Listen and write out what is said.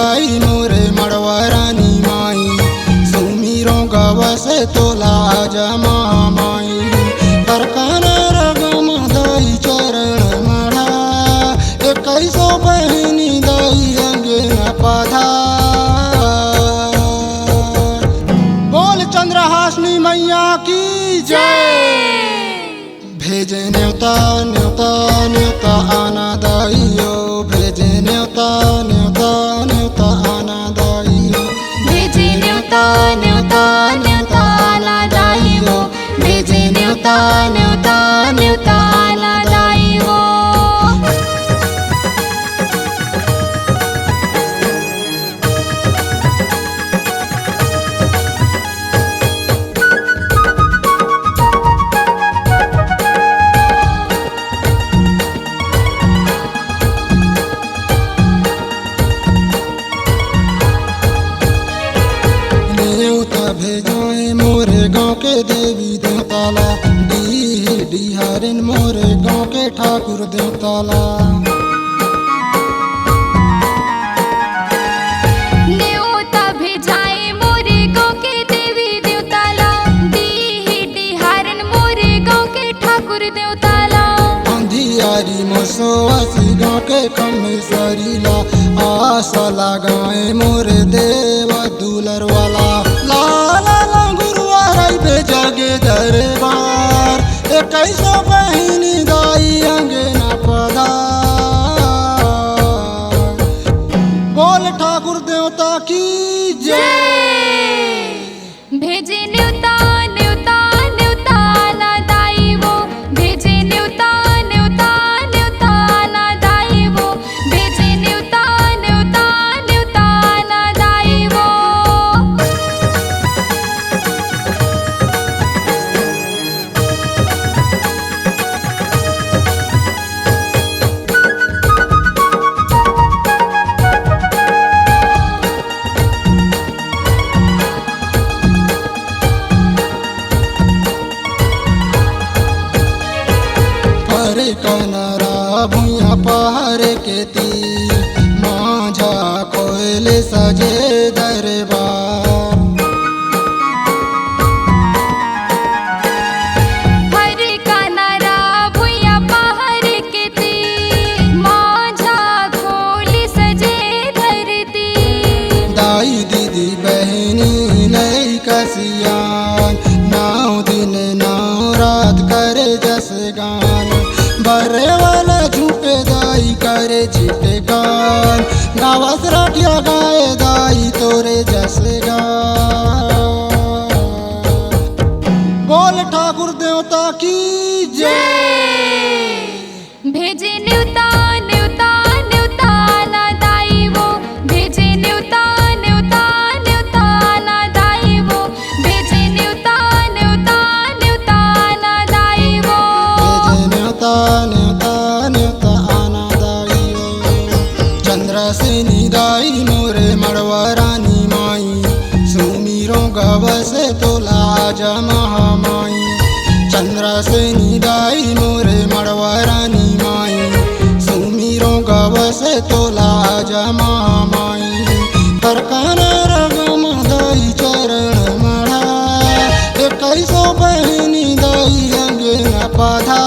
दाई मोरे मड़वरानी माई सुमीरों गवसे तोला जमा माई करकन रगम दाई चरण मढ़ा इक्कीसो बहनी दाई अंगे पधा बोल चंद्रहासिनी मैया की जय। भेजे न्योता न्योता न्योता आना दाइयो भेजे न्योता न्योता न्योता आना दाइयो भेजे न्योता न्योता न्योता आना दाइयो भेजे न्योता न्योता न्योता आना दाइयो। भेजोए मोरे गाँव के देवी देवताला डिहारिन मोरे गाँव के ठाकुर देवताला न्योता भेजाए मोरे गाँव के देवी देवताला डिहारिन मोरे गाँव के ठाकुर देवताला अंधियारी मोसोवासी गाँव के कमेसरीला आशा लगाए मोरे देव दुलर वाला जगे दरबार इक्कीसो बहनी दाई अंगे न पधा बोल ठाकुर देवता की जय। भेजे न्योता न्योता न्योता आना दाई वो भेजे न्योता न्योता न्योता आना दाई वो भेजे न्योता न्योता न्योता आना दाई वो। कनरा भुइया पहाड़ के तीर माझा कोयले सजे दरबार हरे कनरा भुइया पहाड़ के तीर माझा खोली सजे धरती दाई दीदी बहनी नई कसियान नाव दिन नाव रात करे जस गान बरे वाला झूठे दाई करे झीटे गान गावस राठिया गाए दाई तोरे जैसे गान बोल ठाकुर देवता की जय। भेजे न्योता न्योता न्योता आना दाई वो भेजे न्योता न्योता न्योता आना दाई वो भेजे न्योता न्योता न्योता आना दाई वो भेजे न्योता न्योता न्योता आना दाइयो चंद्रसेनी दाई मोरे मड़वरानी माई सुमीरों गवसे तोला जमा माई चंद्रसेनी दाई मोरे मड़वरानी माई सुमीरों गवसे तोला जमा माई करकन रगम दाई चरण मढ़ा इक्कीसो बहनी दाई अंगे न पधा।